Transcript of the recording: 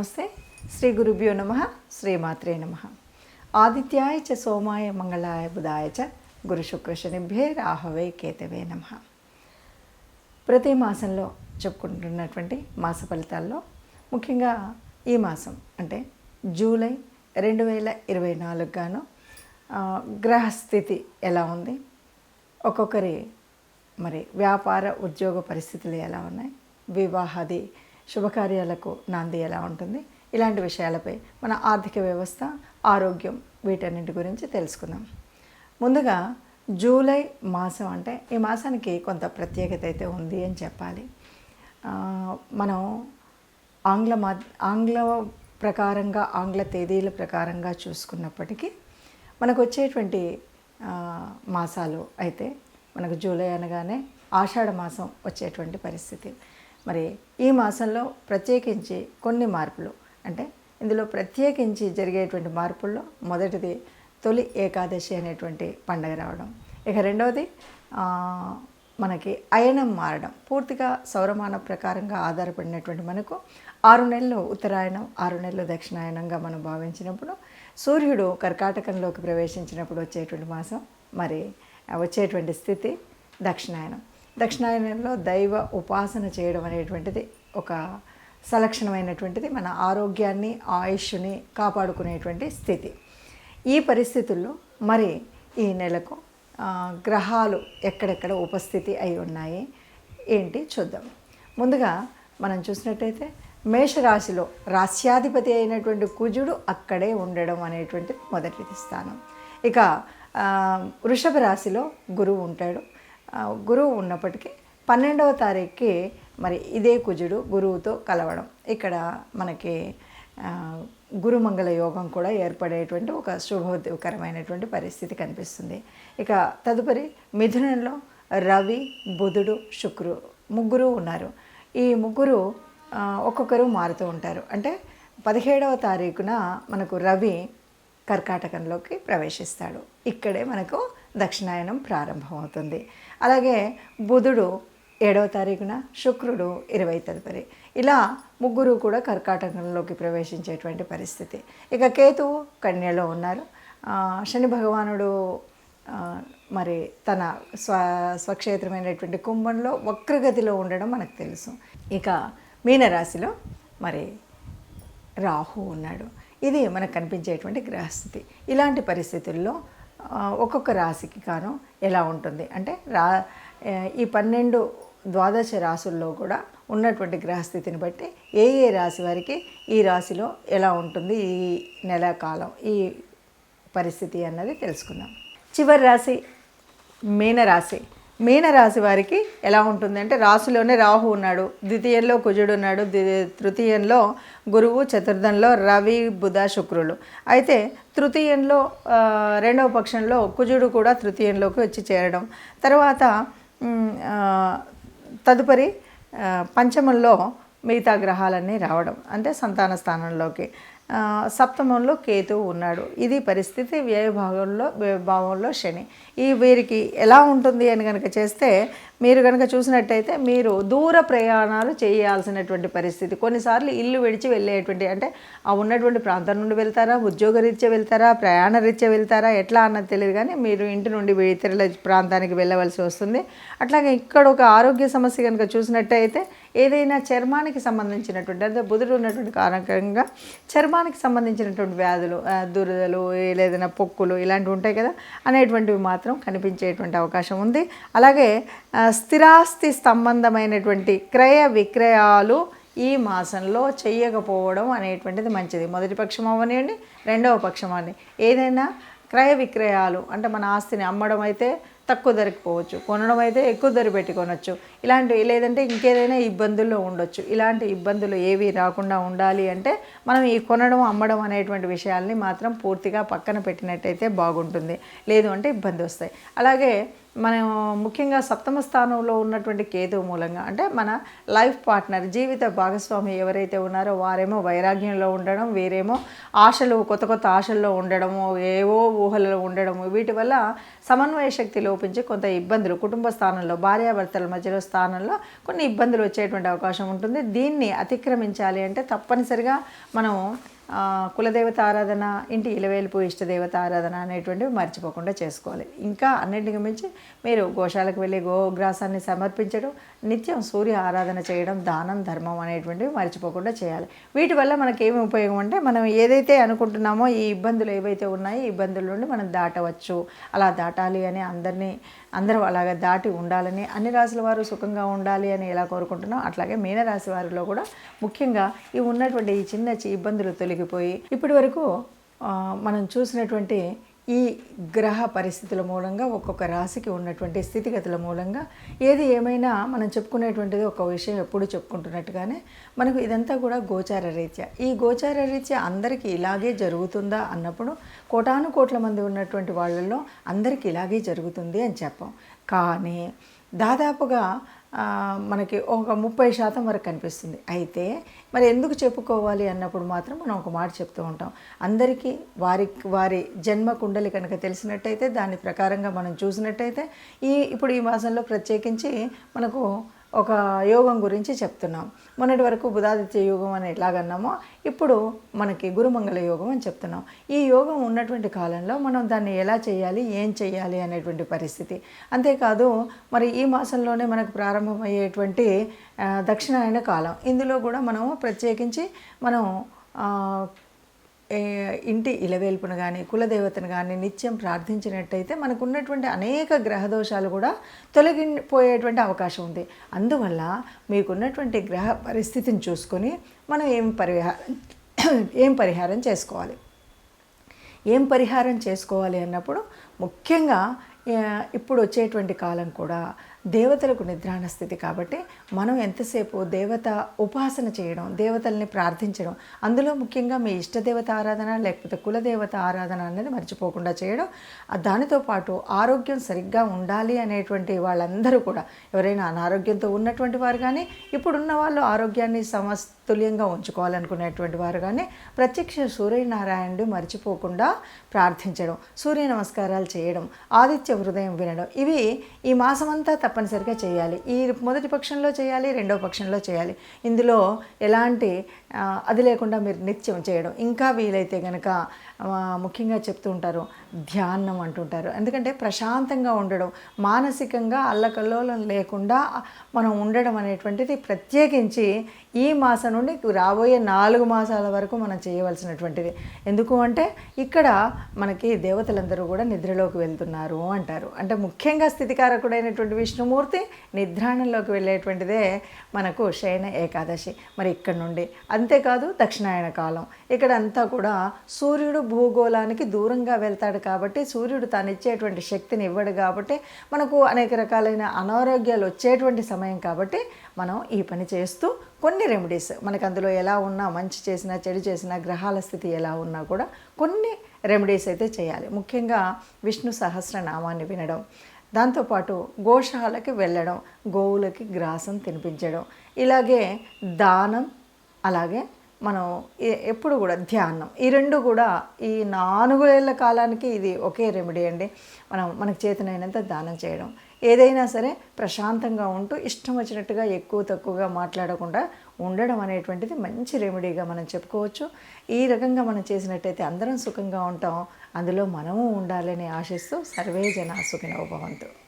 నమస్తే. శ్రీ గురుభ్యో నమః. శ్రీమాత్రే నమః. ఆదిత్యాయ చ సోమాయ మంగళాయ బుధాయ చ గురు శుక్ర శనిభ్యే రాహవే కేతవే నమః. ప్రతి మాసంలో చెప్పుకుంటున్నటువంటి మాస ఫలితాల్లో ముఖ్యంగా ఈ మాసం అంటే జూలై 2024 గాను గ్రహస్థితి ఎలా ఉంది, ఒక్కొక్కరి మరి వ్యాపార ఉద్యోగ పరిస్థితులు ఎలా ఉన్నాయి, వివాహాది శుభకార్యాలకు నాంది ఎలా ఉంటుంది, ఇలాంటి విషయాలపై మన ఆర్థిక వ్యవస్థ, ఆరోగ్యం వీటన్నింటి గురించి తెలుసుకుందాం. ముందుగా జూలై మాసం అంటే ఈ మాసానికి కొంత ప్రత్యేకత అయితే ఉంది అని చెప్పాలి. మనం ఆంగ్ల ప్రకారంగా ఆంగ్ల తేదీల ప్రకారంగా చూసుకున్నప్పటికీ మనకు వచ్చేటువంటి మాసాలు అయితే మనకు జూలై అనగానే ఆషాఢ మాసం వచ్చేటువంటి పరిస్థితి. మరి ఈ మాసంలో ప్రత్యేకించి కొన్ని మార్పులు, అంటే ఇందులో ప్రత్యేకించి జరిగేటువంటి మార్పుల్లో మొదటిది తొలి ఏకాదశి అనేటువంటి పండగ రావడం. ఇక రెండవది మనకి అయనం మారడం. పూర్తిగా సౌరమాన ప్రకారంగా ఆధారపడినటువంటి మనకు 6 నెలలు ఉత్తరాయణం, 6 నెలలు దక్షిణాయనంగా మనం భావించినప్పుడు సూర్యుడు కర్కాటకంలోకి ప్రవేశించినప్పుడు వచ్చేటువంటి మాసం, మరి వచ్చేటువంటి స్థితి దక్షిణాయనం. దక్షిణాయనంలో దైవ ఉపాసన చేయడం అనేటువంటిది ఒక సలక్షణమైనటువంటిది, మన ఆరోగ్యాన్ని ఆయుష్ని కాపాడుకునేటువంటి స్థితి. ఈ పరిస్థితుల్లో మరి ఈ నెలకు గ్రహాలు ఎక్కడెక్కడ ఉపస్థితి అయి ఉన్నాయి ఏంటి చూద్దాం. ముందుగా మనం చూసినట్టయితే మేషరాశిలో రాశ్యాధిపతి అయినటువంటి కుజుడు అక్కడే ఉండడం అనేటువంటి మొదటి స్థానం. ఇక వృషభ రాశిలో గురువు ఉంటాడు. గురువు ఉన్నప్పటికీ 12వ తారీఖుకి మరి ఇదే కుజుడు గురువుతో కలవడం, ఇక్కడ మనకి గురుమంగళ యోగం కూడా ఏర్పడేటువంటి ఒక శుభకరమైనటువంటి పరిస్థితి కనిపిస్తుంది. ఇక తదుపరి మిథునంలో రవి, బుధుడు, శుక్రుడు ముగ్గురు ఉన్నారు. ఈ ముగ్గురు ఒక్కొక్కరు మారుతూ ఉంటారు. అంటే 17వ తారీఖున మనకు రవి కర్కాటకంలోకి ప్రవేశిస్తాడు. ఇక్కడే మనకు దక్షిణాయనం ప్రారంభమవుతుంది. అలాగే బుధుడు 7వ తారీఖున, శుక్రుడు 20 తదుపరి, ఇలా ముగ్గురు కూడా కర్కాటకంలోకి ప్రవేశించేటువంటి పరిస్థితి. ఇక కేతువు కన్యలో ఉన్నారు. శని భగవానుడు మరి తన స్వక్షేత్రమైనటువంటి కుంభంలో వక్రగతిలో ఉండడం మనకు తెలుసు. ఇక మీనరాశిలో మరి రాహు ఉన్నాడు. ఇది మనకు కనిపించేటువంటి గ్రహస్థితి. ఇలాంటి పరిస్థితుల్లో ఒక్కొక్క రాశికి కాను ఎలా ఉంటుంది అంటే ఈ 12 ద్వాదశ రాశుల్లో కూడా ఉన్నటువంటి గ్రహస్థితిని బట్టి ఏ రాశి వారికి ఈ రాశిలో ఎలా ఉంటుంది ఈ నెల కాలం ఈ పరిస్థితి అన్నది తెలుసుకుందాం. చివరి రాశి మీనరాశి. మీనరాశి వారికి ఎలా ఉంటుంది అంటే రాశిలోనే రాహు ఉన్నాడు, ద్వితీయంలో కుజుడు ఉన్నాడు, తృతీయంలో గురువు, చతుర్థంలో రవి, బుధ, శుక్రులు. అయితే తృతీయంలో 2వ పక్షంలో కుజుడు కూడా తృతీయంలోకి వచ్చి చేరడం, తర్వాత తదుపరి పంచమంలో మిగతా గ్రహాలన్నీ రావడం, అంటే సంతాన స్థానంలోకి. సప్తమంలో కేతువు ఉన్నాడు. ఇది పరిస్థితి. వ్యయభావంలో శని. వీరికి ఎలా ఉంటుంది అని కనుక చేస్తే, మీరు కనుక చూసినట్టయితే మీరు దూర ప్రయాణాలు చేయాల్సినటువంటి పరిస్థితి. కొన్నిసార్లు ఇల్లు విడిచి వెళ్ళేటువంటి, అంటే ఆ ఉన్నటువంటి ప్రాంతం నుండి వెళ్తారా, ఉద్యోగరీత్యా వెళ్తారా, ప్రయాణ రీత్యా వెళ్తారా, ఎట్లా అన్నది తెలియదు, కానీ మీరు ఇంటి నుండి ఇతరుల ప్రాంతానికి వెళ్ళవలసి వస్తుంది. అట్లాగే ఇక్కడ ఒక ఆరోగ్య సమస్య కనుక చూసినట్టయితే ఏదైనా చర్మానికి సంబంధించినటువంటి, అంటే బుధుడు ఉన్నటువంటి కారణంగా చర్మానికి సంబంధించినటువంటి వ్యాధులు, దురదలు, ఏదైనా పొక్కులు ఇలాంటివి ఉంటాయి కదా, అనేటువంటివి మాత్రం కనిపించేటువంటి అవకాశం ఉంది. అలాగే స్థిరాస్తి సంబంధమైనటువంటి క్రయ విక్రయాలు ఈ మాసంలో చేయకపోవడం అనేటువంటిది మంచిది. మొదటి పక్షం అవ్వనివ్వండి, 2వ పక్షం అని ఏదైనా క్రయ విక్రయాలు అంటే మన ఆస్తిని అమ్మడం అయితే తక్కువ ధరకు పోవచ్చు, కొనడం అయితే ఎక్కువ ధర పెట్టి కొనవచ్చు, ఇలాంటివి. లేదంటే ఇంకేదైనా ఇబ్బందుల్లో ఉండొచ్చు. ఇలాంటి ఇబ్బందులు ఏవి రాకుండా ఉండాలి అంటే మనం ఈ కొనడం, అమ్మడం అనేటువంటి విషయాల్ని మాత్రం పూర్తిగా పక్కన పెట్టినట్టయితే బాగుంటుంది. లేదు అంటే ఇబ్బంది వస్తాయి. అలాగే మనం ముఖ్యంగా సప్తమ స్థానంలో ఉన్నటువంటి కేతువు మూలంగా, అంటే మన లైఫ్ పార్ట్నర్, జీవిత భాగస్వామి ఎవరైతే ఉన్నారో వారేమో వైరాగ్యంలో ఉండడం, వీరేమో ఆశలు, కొత్త కొత్త ఆశల్లో ఉండడము, ఏవో ఊహలలో ఉండడము, వీటి వల్ల సమన్వయ శక్తి లోపం లోపించి కొంత ఇబ్బందులు కుటుంబ స్థానంలో భార్యాభర్తల మధ్యలో స్థానంలో కొన్ని ఇబ్బందులు వచ్చేటువంటి అవకాశం ఉంటుంది. దీన్ని అతిక్రమించాలి అంటే తప్పనిసరిగా మనం కులదేవత ఆరాధన, ఇంటి ఇలవేలుపు ఇష్టదేవత ఆరాధన అనేటువంటివి మర్చిపోకుండా చేసుకోవాలి. ఇంకా అన్నింటికి మించి మీరు గోశాలకు వెళ్ళి గోగ్రాసాన్ని సమర్పించడం, నిత్యం సూర్య ఆరాధన చేయడం, దానం ధర్మం అనేటువంటివి మర్చిపోకుండా చేయాలి. వీటి వల్ల మనకేమి ఉపయోగం అంటే మనం ఏదైతే అనుకుంటున్నామో ఈ ఇబ్బందులు ఏవైతే ఉన్నాయో ఈ ఇబ్బందుల నుండి మనం దాటవచ్చు. అలా దాటాలి అని అందరూ అలాగే దాటి ఉండాలని, అన్ని రాశుల వారు సుఖంగా ఉండాలి అని ఎలా కోరుకుంటున్నాం అట్లాగే మీనరాశి వారిలో కూడా ముఖ్యంగా ఈ ఉన్నటువంటి ఈ చిన్న ఇబ్బందులు తొలగిపోయి ఇప్పటి వరకు మనం చూసినటువంటి ఈ గ్రహ పరిస్థితుల మూలంగా ఒక్కొక్క రాశికి ఉన్నటువంటి స్థితిగతుల మూలంగా ఏది ఏమైనా మనం చెప్పుకునేటువంటిది ఒక విషయం ఎప్పుడు చెప్పుకుంటున్నట్టుగానే మనకు ఇదంతా కూడా గోచార రీత్యా. ఈ గోచార రీత్యా అందరికీ ఇలాగే జరుగుతుందా అన్నప్పుడు కోటాను కోట్ల మంది ఉన్నటువంటి వాళ్ళల్లో అందరికీ ఇలాగే జరుగుతుంది అని చెప్పాం. కానీ దాదాపుగా మనకి ఒక 30% వరకు కనిపిస్తుంది. అయితే మరి ఎందుకు చెప్పుకోవాలి అన్నప్పుడు మాత్రం మనం ఒక మాట చెప్తూ ఉంటాం. అందరికీ వారి జన్మ కుండలి కనుక తెలిసినట్టయితే దాని ప్రకారంగా మనం చూసినట్టయితే ఇప్పుడు ఈ మాసంలో ప్రత్యేకించి మనకు ఒక యోగం గురించి చెప్తున్నాం. మొన్నటి వరకు బుధాదిత్య యోగం అని ఎలాగన్నామో ఇప్పుడు మనకి గురుమంగళ యోగం అని చెప్తున్నాం. ఈ యోగం ఉన్నటువంటి కాలంలో మనం దాన్ని ఎలా చేయాలి, ఏం చేయాలి అనేటువంటి పరిస్థితి. అంతేకాదు మరి ఈ మాసంలోనే మనకు ప్రారంభమయ్యేటువంటి దక్షిణాయన కాలం, ఇందులో కూడా మనము ప్రత్యేకించి మనం ఇంటి ఇలవేల్పును కానీ కులదేవతను కానీ నిత్యం ప్రార్థించినట్టయితే మనకు ఉన్నటువంటి అనేక గ్రహదోషాలు కూడా తొలగిపోయేటువంటి అవకాశం ఉంది. అందువల్ల మీకున్నటువంటి గ్రహ పరిస్థితిని చూసుకొని మనం ఏం పరిహారం చేసుకోవాలి. ఏం పరిహారం చేసుకోవాలి అన్నప్పుడు ముఖ్యంగా ఇప్పుడు వచ్చేటువంటి కాలం కూడా దేవతలకు నిద్రాణ స్థితి కాబట్టి మనం ఎంతసేపు దేవత ఉపాసన చేయడం, దేవతల్ని ప్రార్థించడం, అందులో ముఖ్యంగా మీ ఇష్టదేవత ఆరాధన లేకపోతే కులదేవత ఆరాధన అనేది మర్చిపోకుండా చేయడం. దానితో పాటు ఆరోగ్యం సరిగ్గా ఉండాలి అనేటువంటి వాళ్ళందరూ కూడా ఎవరైనా అనారోగ్యంతో ఉన్నటువంటి వారు కానీ ఇప్పుడున్న వాళ్ళు ఆరోగ్యాన్ని సమతుల్యంగా ఉంచుకోవాలనుకునేటువంటి వారు కానీ ప్రత్యక్ష సూర్యనారాయణుడు మర్చిపోకుండా ప్రార్థించడం, సూర్య నమస్కారాలు చేయడం, ఆదిత్య హృదయం వినడం, ఇవి ఈ మాసమంతా తప్పనిసరిగా చేయాలి. ఈ మొదటి పక్షంలో చేయాలి, రెండవ పక్షంలో చేయాలి. ఇందులో ఎలాంటి అది లేకుండా మీరు నిత్యం చేయడం. ఇంకా వీలైతే కనుక ముఖ్యంగా చెప్తూ ఉంటారు ధ్యానం అంటుంటారు. ఎందుకంటే ప్రశాంతంగా ఉండడం, మానసికంగా అల్లకల్లోలం లేకుండా మనం ఉండడం అనేటువంటిది ప్రత్యేకించి ఈ మాసం నుండి రాబోయే 4 మాసాల వరకు మనం చేయవలసినటువంటిది. ఎందుకు అంటే ఇక్కడ మనకి దేవతలందరూ కూడా నిద్రలోకి వెళ్తున్నారు అంటారు. అంటే ముఖ్యంగా స్థితికారకుడైనటువంటి విష్ణుమూర్తి నిద్రాణంలోకి వెళ్ళేటువంటిదే మనకు శయన ఏకాదశి. మరి ఇక్కడ నుండి అంతేకాదు దక్షిణాయన కాలం, ఇక్కడ అంతా కూడా సూర్యుడు భూగోళానికి దూరంగా వెళ్తాడు కాబట్టి సూర్యుడు తాను ఇచ్చేటువంటి శక్తిని ఇవ్వడు కాబట్టి మనకు అనేక రకాలైన అనారోగ్యాలు వచ్చేటువంటి సమయం కాబట్టి మనం ఈ పని చేస్తూ కొన్ని రెమెడీస్ మనకు అందులో ఎలా ఉన్నా మంచి చేసినా చెడు చేసినా గ్రహాల స్థితి ఎలా ఉన్నా కూడా కొన్ని రెమెడీస్ అయితే చేయాలి. ముఖ్యంగా విష్ణు సహస్రనామాన్ని వినడం, దాంతోపాటు గోశాలకి వెళ్ళడం, గోవులకి గ్రాసం తినిపించడం, ఇలాగే దానం, అలాగే మనం ఎప్పుడు కూడా ధ్యానం, ఈ రెండు కూడా ఈ 4 ఏళ్ల కాలానికి ఇది ఒకే రెమెడీ అండి. మనకు చేతనైనంత దానం చేయడం, ఏదైనా సరే ప్రశాంతంగా ఉంటూ ఇష్టం వచ్చినట్టుగా ఎక్కువ తక్కువగా మాట్లాడకుండా ఉండడం అనేటువంటిది మంచి రెమెడీగా మనం చెప్పుకోవచ్చు. ఈ రకంగా మనం చేసినట్టయితే అందరం సుఖంగా ఉంటాం, అందులో మనము ఉండాలని ఆశిస్తూ సర్వే జనా సుఖినో భవంతు.